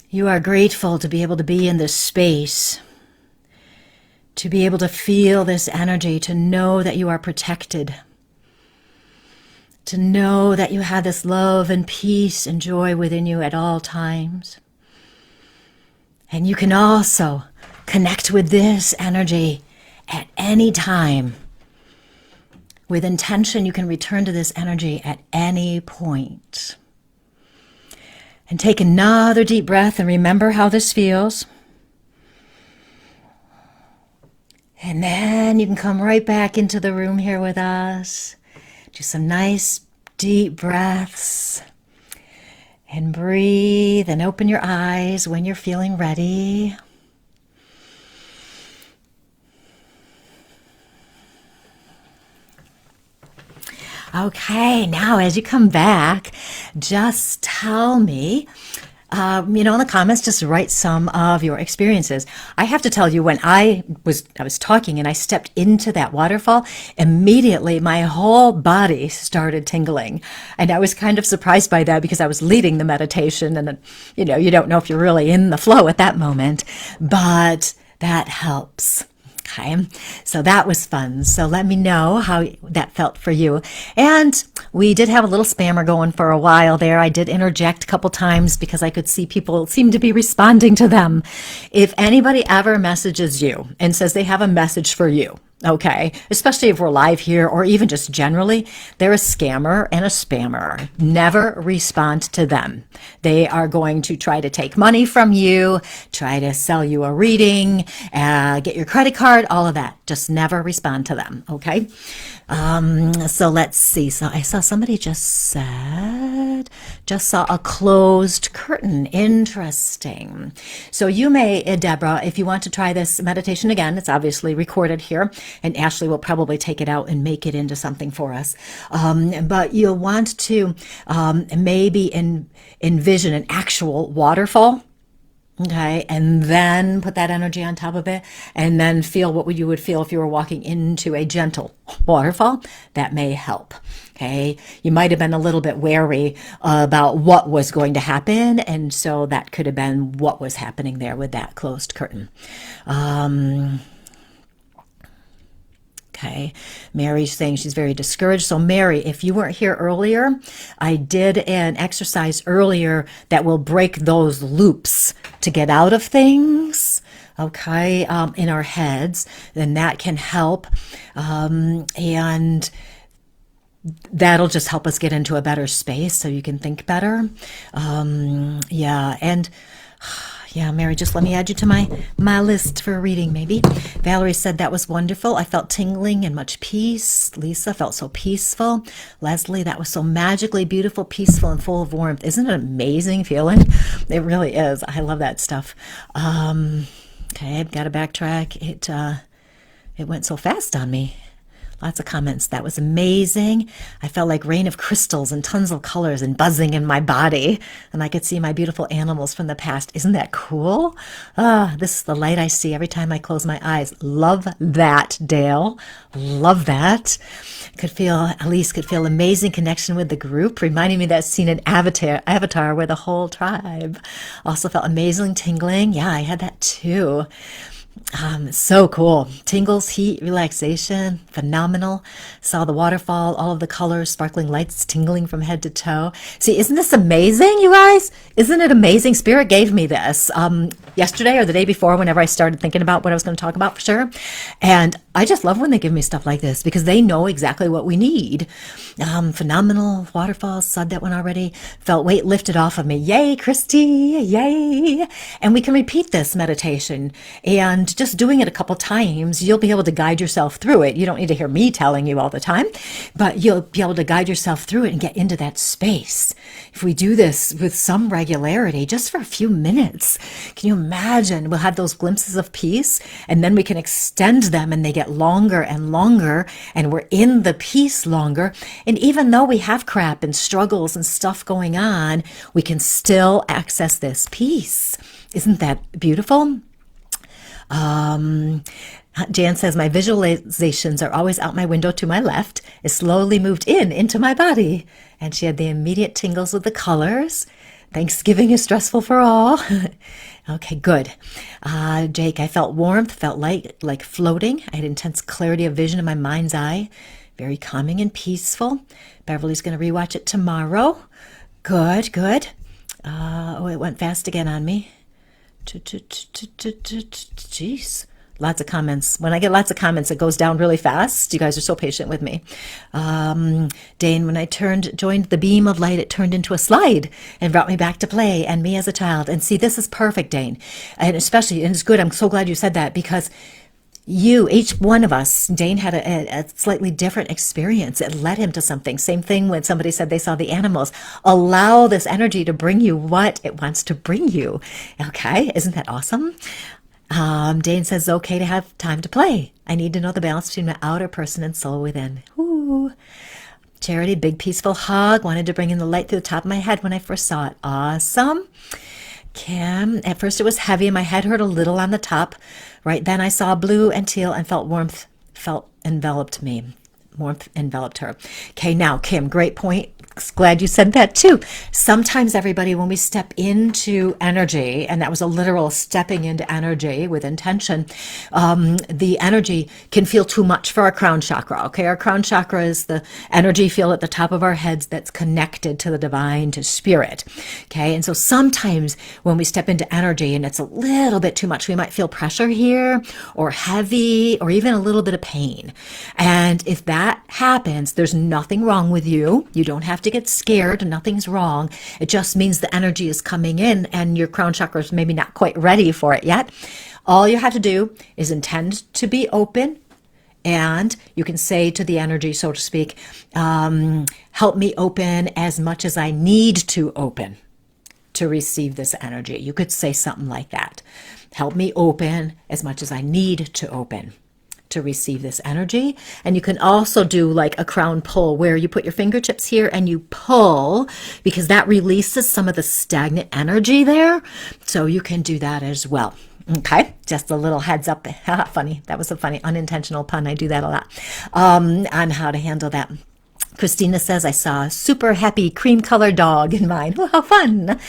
You are grateful to be able to be in this space, to be able to feel this energy, to know that you are protected, to know that you have this love and peace and joy within you at all times. And you can also connect with this energy at any time. With intention, you can return to this energy at any point. And take another deep breath and remember how this feels. And then you can come right back into the room here with us. Do some nice deep breaths. And breathe and open your eyes when you're feeling ready. Okay, now as you come back, just tell me In the comments, just write some of your experiences. I have to tell you, when I was talking and I stepped into that waterfall, immediately my whole body started tingling. And I was kind of surprised by that because I was leading the meditation and, you don't know if you're really in the flow at that moment, but that helps. Okay, so that was fun. So let me know how that felt for you. And we did have a little spammer going for a while there. I did interject a couple times because I could see people seem to be responding to them. If anybody ever messages you and says they have a message for you, okay, especially if we're live here or even just generally, they're a scammer and a spammer. Never respond to them. They are going to try to take money from you, try to sell you a reading, get your credit card, all of that. Just never respond to them, okay? So let's see. So I saw somebody just saw a closed curtain. Interesting. So you may, Deborah, if you want to try this meditation again, it's obviously recorded here, and Ashley will probably take it out and make it into something for us. But you'll want to maybe envision an actual waterfall. Okay, and then put that energy on top of it, and then feel what you would feel if you were walking into a gentle waterfall. That may help. Okay, you might have been a little bit wary about what was going to happen, and so that could have been what was happening there with that closed curtain. Okay, Mary's saying she's very discouraged. So Mary, if you weren't here earlier, I did an exercise earlier that will break those loops to get out of things, okay, in our heads, and that can help. And that'll just help us get into a better space so you can think better. Yeah, Mary, just let me add you to my list for a reading, maybe. Valerie said that was wonderful. I felt tingling and much peace. Lisa felt so peaceful. Leslie, that was so magically beautiful, peaceful, and full of warmth. Isn't it an amazing feeling? It really is. I love that stuff. Okay, I've got to backtrack. It went so fast on me. Lots of comments. That was amazing. I felt like rain of crystals and tons of colors and buzzing in my body. And I could see my beautiful animals from the past. Isn't that cool? This is the light I see every time I close my eyes. Love that, Dale. Love that. Elise could feel amazing connection with the group, reminding me that scene in Avatar where the whole tribe also felt amazing tingling. Yeah, I had that too. So cool. Tingles, heat, relaxation, phenomenal. Saw the waterfall, all of the colors, sparkling lights tingling from head to toe. See, isn't this amazing, you guys? Isn't it amazing? Spirit gave me this yesterday or the day before, whenever I started thinking about what I was going to talk about for sure. And I just love when they give me stuff like this because they know exactly what we need. Phenomenal waterfalls, said that one already. Felt weight lifted off of me. Yay, Christy, yay. And we can repeat this meditation, and just doing it a couple times, you'll be able to guide yourself through it. You don't need to hear me telling you all the time, but you'll be able to guide yourself through it and get into that space. If we do this with some regularity, just for a few minutes, can you imagine? We'll have those glimpses of peace, and then we can extend them, and they get longer and longer, and we're in the peace longer. And even though we have crap and struggles and stuff going on, we can still access this peace. Isn't that beautiful? Jan says, my visualizations are always out my window to my left. It slowly moved into my body. And she had the immediate tingles with the colors. Thanksgiving is stressful for all. Okay, good. Jake, I felt warmth, felt light, like floating. I had intense clarity of vision in my mind's eye. Very calming and peaceful. Beverly's going to rewatch it tomorrow. Good, good. It went fast again on me. Jeez. Lots of comments. When I get lots of comments, it goes down really fast. You guys are so patient with me. Dane, when I joined the beam of light, it turned into a slide and brought me back to play and me as a child. And see, this is perfect, Dane. And especially, and it's good, I'm so glad you said that, because each one of us, Dane had a slightly different experience. It led him to something. Same thing when somebody said they saw the animals. Allow this energy to bring you what it wants to bring you. Okay, isn't that awesome? Dane says, it's okay to have time to play. I need to know the balance between my outer person and soul within. Ooh. Charity, big peaceful hug. Wanted to bring in the light through the top of my head when I first saw it. Awesome. Kim, at first it was heavy and my head hurt a little on the top. Right then I saw blue and teal and felt warmth, felt enveloped me. Warmth enveloped her. Okay, now, Kim, great point. Glad you said that too. Sometimes, everybody, when we step into energy, and that was a literal stepping into energy with intention, the energy can feel too much for our crown chakra. Okay, our crown chakra is the energy field at the top of our heads that's connected to the divine, to spirit. Okay, and so sometimes when we step into energy and it's a little bit too much, we might feel pressure here, or heavy, or even a little bit of pain. And if that happens, there's nothing wrong with you. You don't have to get scared. Nothing's wrong. It just means the energy is coming in and your crown chakra is maybe not quite ready for it yet. All you have to do is intend to be open, and you can say to the energy, so to speak, help me open as much as I need to open to receive this energy. You could say something like that. Help me open as much as I need to open to receive this energy. And you can also do like a crown pull, where you put your fingertips here and you pull, because that releases some of the stagnant energy there. So you can do that as well. Okay, just a little heads up. Funny, that was a funny unintentional pun. I do that a lot on how to handle that. Christina says, I saw a super happy cream colored dog in mine. Oh, how fun.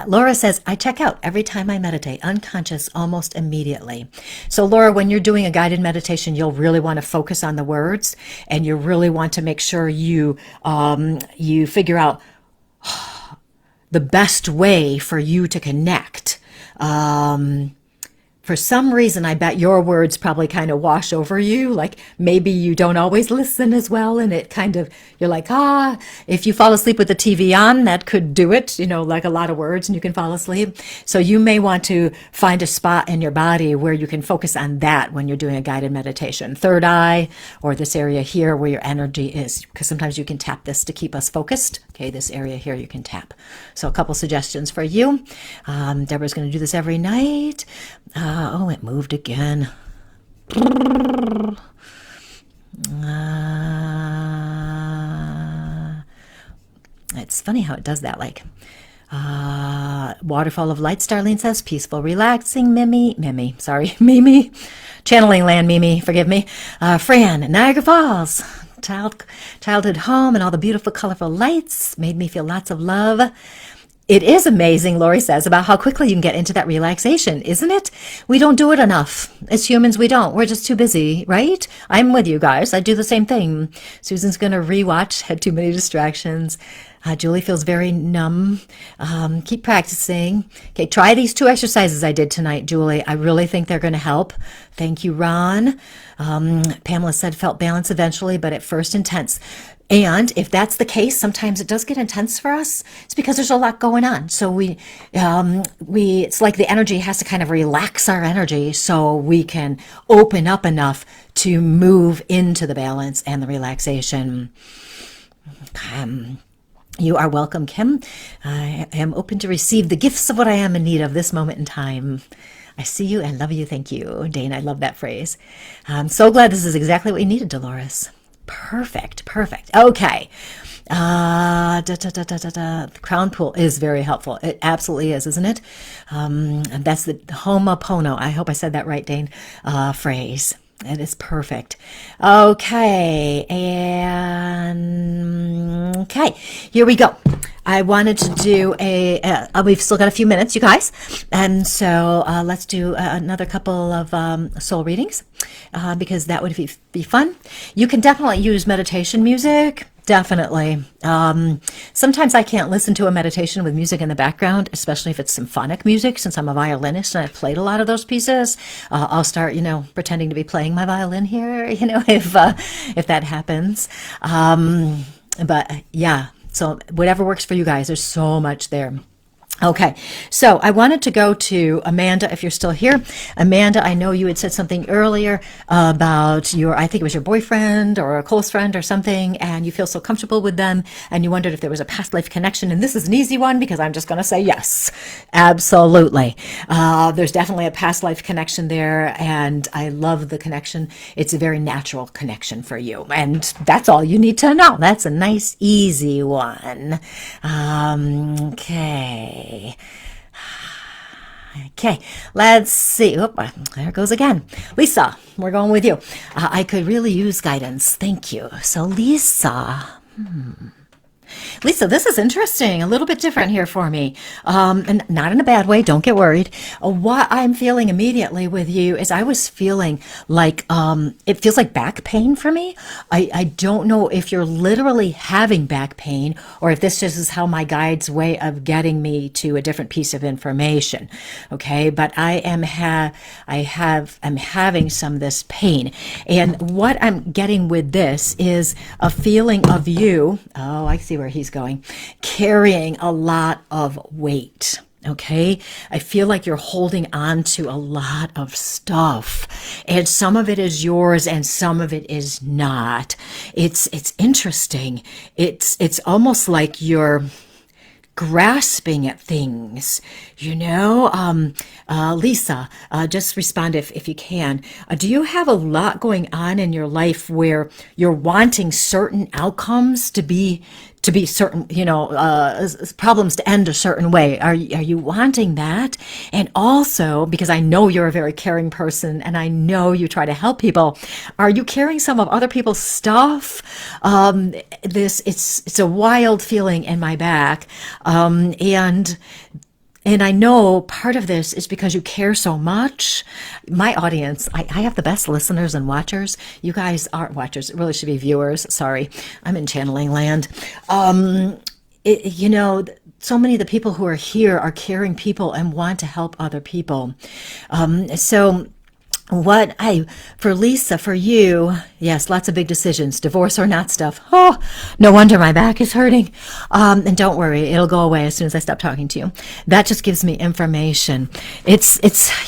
Laura says, I check out every time I meditate, unconscious almost immediately. So Laura, when you're doing a guided meditation, you'll really want to focus on the words, and you really want to make sure you figure out the best way for you to connect. For some reason, I bet your words probably kind of wash over you. Like maybe you don't always listen as well, and it kind of, you're like, if you fall asleep with the TV on, that could do it, like a lot of words and you can fall asleep. So you may want to find a spot in your body where you can focus on that when you're doing a guided meditation. Third eye, or this area here where your energy is, because sometimes you can tap this to keep us focused. Okay, this area here you can tap. So a couple suggestions for you. Deborah's going to do this every night. It moved again. It's funny how it does that. Like, Waterfall of Light, Starlene says, peaceful, relaxing, Mimi. Channeling land, Mimi, forgive me. Fran, Niagara Falls. Childhood home and all the beautiful, colorful lights made me feel lots of love. It is amazing, Lori says, about how quickly you can get into that relaxation, isn't it? We don't do it enough. As humans, we don't. We're just too busy, right? I'm with you guys. I do the same thing. Susan's going to rewatch, had too many distractions. Julie feels very numb. Keep practicing. Okay, try these 2 exercises I did tonight, Julie. I really think they're going to help. Thank you, Ron. Pamela said felt balance eventually, but at first intense. And if that's the case, sometimes it does get intense for us. It's because there's a lot going on. So it's like the energy has to kind of relax our energy so we can open up enough to move into the balance and the relaxation. You are welcome, Kim. I am open to receive the gifts of what I am in need of this moment in time. I see you and love you. Thank you. Dane, I love that phrase. I'm so glad this is exactly what you needed, Dolores. Perfect. Okay. The crown pool is very helpful. It absolutely is, isn't it? And that's the Ho'oponopono. I hope I said that right, Dane. Phrase. It is perfect. Okay. And okay, here we go. I wanted to do we've still got a few minutes, you guys. And so let's do another couple of soul readings because that would be fun. You can definitely use meditation music. Definitely. Sometimes I can't listen to a meditation with music in the background, especially if it's symphonic music, since I'm a violinist and I've played a lot of those pieces. I'll start, pretending to be playing my violin here, if that happens. But yeah, so whatever works for you guys, there's so much there. Okay, so I wanted to go to Amanda if you're still here. Amanda, I know you had said something earlier about I think it was your boyfriend or a close friend or something, and you feel so comfortable with them, and you wondered if there was a past life connection. And this is an easy one because I'm just going to say yes, absolutely. There's definitely a past life connection there, and I love the connection. It's a very natural connection for you, and that's all you need to know. That's a nice, easy one. Okay. Okay, let's see. Oop, there it goes again. Lisa, we're going with you. I could really use guidance. Thank you. So, Lisa. Lisa, this is interesting, a little bit different here for me, and not in a bad way, don't get worried. What I'm feeling immediately with you is I was feeling like it feels like back pain for me. I don't know if you're literally having back pain or if this just is how my guide's way of getting me to a different piece of information. Okay, but I'm having some of this pain, and what I'm getting with this is a feeling of you. Oh, I see where he's going, carrying a lot of weight. Okay. I feel like you're holding on to a lot of stuff, and some of it is yours and some of it is not. It's interesting. It's almost like you're grasping at things, Lisa, just respond if you can. Do you have a lot going on in your life where you're wanting certain outcomes to be certain, problems to end a certain way? Are you wanting that? And also, because I know you're a very caring person and I know you try to help people, are you carrying some of other people's stuff? It's a wild feeling in my back. And I know part of this is because you care so much. My audience, I have the best listeners and watchers. You guys aren't watchers. It really should be viewers. Sorry. I'm in channeling land. So many of the people who are here are caring people and want to help other people. For Lisa, for you, yes, lots of big decisions, divorce or not stuff. Oh, no wonder my back is hurting. And don't worry, it'll go away as soon as I stop talking to you. That just gives me information. It's,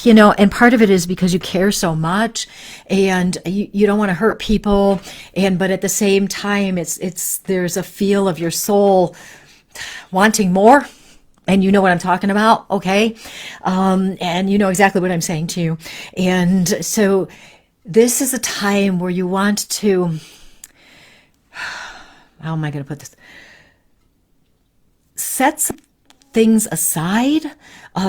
and part of it is because you care so much and you don't want to hurt people. But at the same time, there's a feel of your soul wanting more. And you know what I'm talking about, okay? And you know exactly what I'm saying to you. And so this is a time where you want to, how am I going to put this? Set some things aside,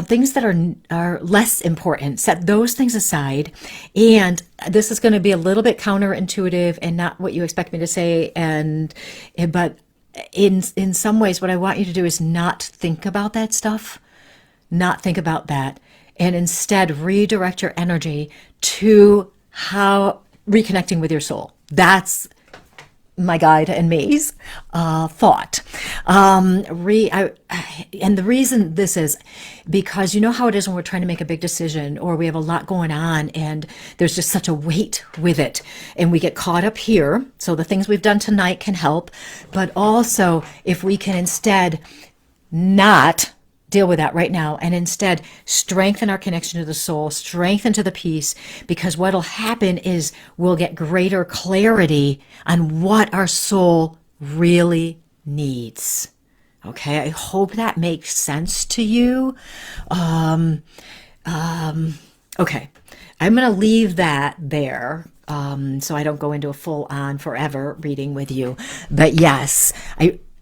things that are less important. Set those things aside. And this is going to be a little bit counterintuitive and not what you expect me to say. But in some ways, what I want you to do is not think about that stuff, not think about that, and instead redirect your energy to how reconnecting with your soul. That's my guide and me's thought. And the reason this is because you know how it is when we're trying to make a big decision or we have a lot going on and there's just such a weight with it and we get caught up here. So the things we've done tonight can help, but also if we can instead not deal with that right now and instead strengthen our connection to the soul, strengthen to the peace, because what'll happen is we'll get greater clarity on what our soul really needs. Okay, I hope that makes sense to you. Okay, I'm going to leave that there. So I don't go into a full-on forever reading with you. But yes,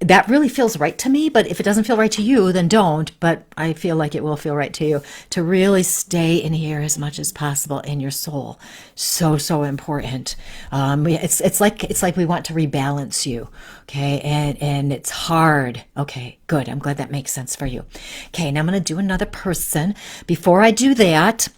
that really feels right to me, but if it doesn't feel right to you, then don't. But I feel like it will feel right to you to really stay in here as much as possible in your soul. So important. It's like we want to rebalance you. Okay. And it's hard. Okay, good. I'm glad that makes sense for you. Okay. Now I'm going to do another person. Before I do that,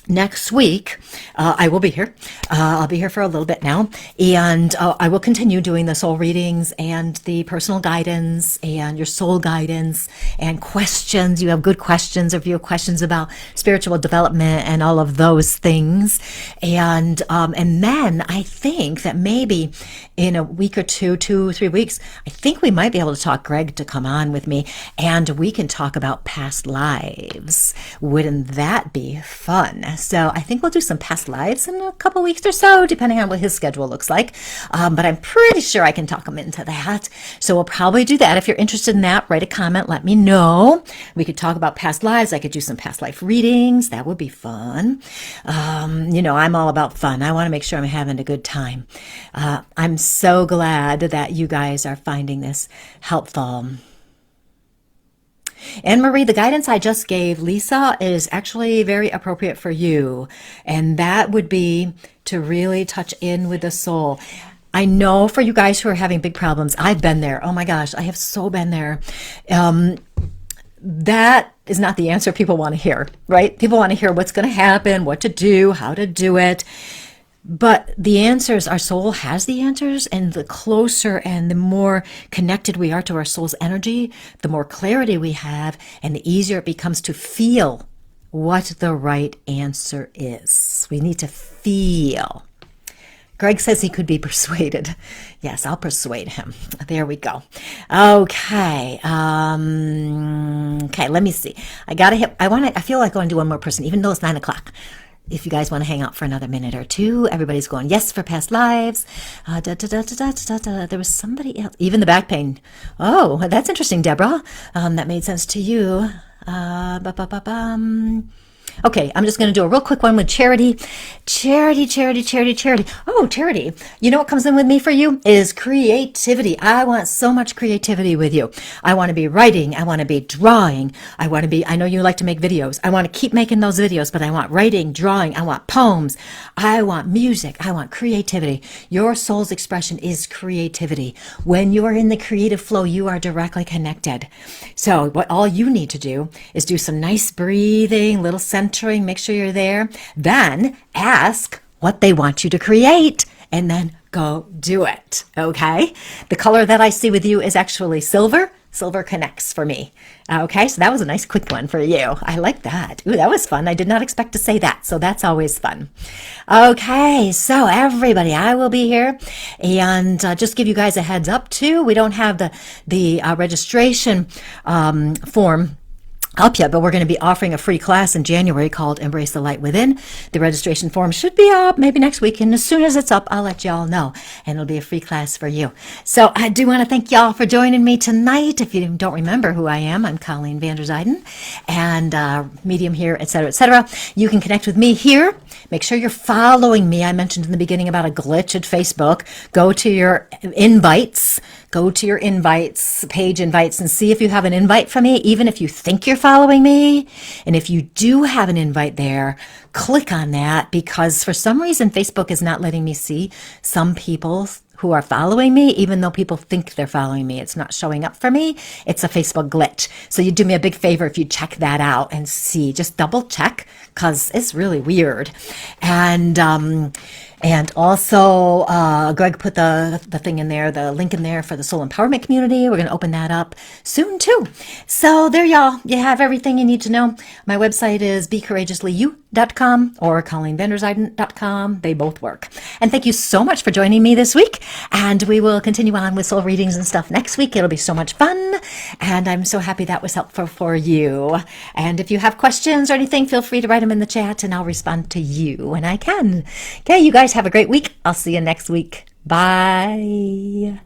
next week, I will be here. I'll be here for a little bit now, and I will continue doing the soul readings and the personal guidance and your soul guidance and questions. You have good questions, or if you have questions about spiritual development and all of those things, and then I think that maybe in a week or 3 weeks, I think we might be able to talk Greg to come on with me, and we can talk about past lives. Wouldn't that be fun? So I think we'll do some past lives in a couple weeks or so, depending on what his schedule looks like. But I'm pretty sure I can talk him into that. So we'll probably do that. If you're interested in that, write a comment, let me know. We could talk about past lives. I could do some past life readings. That would be fun. I'm all about fun. I want to make sure I'm having a good time. I'm so glad that you guys are finding this helpful. Anne Marie, the guidance I just gave Lisa is actually very appropriate for you. And that would be to really touch in with the soul. I know for you guys who are having big problems, I've been there. Oh my gosh, I have so been there. That is not the answer people want to hear, right? People want to hear what's going to happen, what to do, how to do it. But the answers, our soul has the answers, and the closer and the more connected we are to our soul's energy, the more clarity we have, and the easier it becomes to feel what the right answer is. We need to feel. Greg says he could be persuaded. Yes, I'll persuade him. There we go. Okay. Okay, let me see. I feel like I want to do one more person, even though it's 9 o'clock. If you guys want to hang out for another minute or two, everybody's going, yes, for past lives. There was somebody else, even the back pain. Oh, that's interesting, Deborah. That made sense to you. Okay, I'm just going to do a real quick one with Charity. Charity. Oh, Charity. You know what comes in with me for you is creativity. I want so much creativity with you. I want to be writing. I want to be drawing. I know you like to make videos. I want to keep making those videos, but I want writing, drawing. I want poems. I want music. I want creativity. Your soul's expression is creativity. When you are in the creative flow, you are directly connected. So what all you need to do is do some nice breathing, little centering, make sure you're there. Then ask what they want you to create and then go do it. Okay? The color that I see with you is actually silver. Silver connects for me. Okay, so that was a nice quick one for you. I like that. Ooh, that was fun. I did not expect to say that, so that's always fun. Okay, so everybody, I will be here, and just give you guys a heads up too. We don't have the registration form up yet, but we're going to be offering a free class in January called Embrace the Light Within. The registration form should be up maybe next week, and as soon as it's up, I'll let y'all know, and it'll be a free class for you. So I do want to thank y'all for joining me tonight. If you don't remember who I am, I'm Colleen Vanderzijden, and medium here, etc., etc. You can connect with me here. Make sure you're following me. I mentioned in the beginning about a glitch at Facebook. Go to your invites. Go to your invites, page invites, and see if you have an invite from me, even if you think you're following me. And if you do have an invite there, click on that, because for some reason, Facebook is not letting me see some people who are following me, even though people think they're following me. It's not showing up for me. It's a Facebook glitch. So you do me a big favor if you check that out and see. Just double check, because it's really weird. And also, Greg put the thing in there, the link in there for the Soul Empowerment Community. We're going to open that up soon, too. So there, y'all. You have everything you need to know. My website is becourageouslyyou.com or ColleenVanderzijden.com. They both work. And thank you so much for joining me this week. And we will continue on with soul readings and stuff next week. It'll be so much fun. And I'm so happy that was helpful for you. And if you have questions or anything, feel free to write them in the chat and I'll respond to you when I can. Okay, you guys have a great week. I'll see you next week. Bye.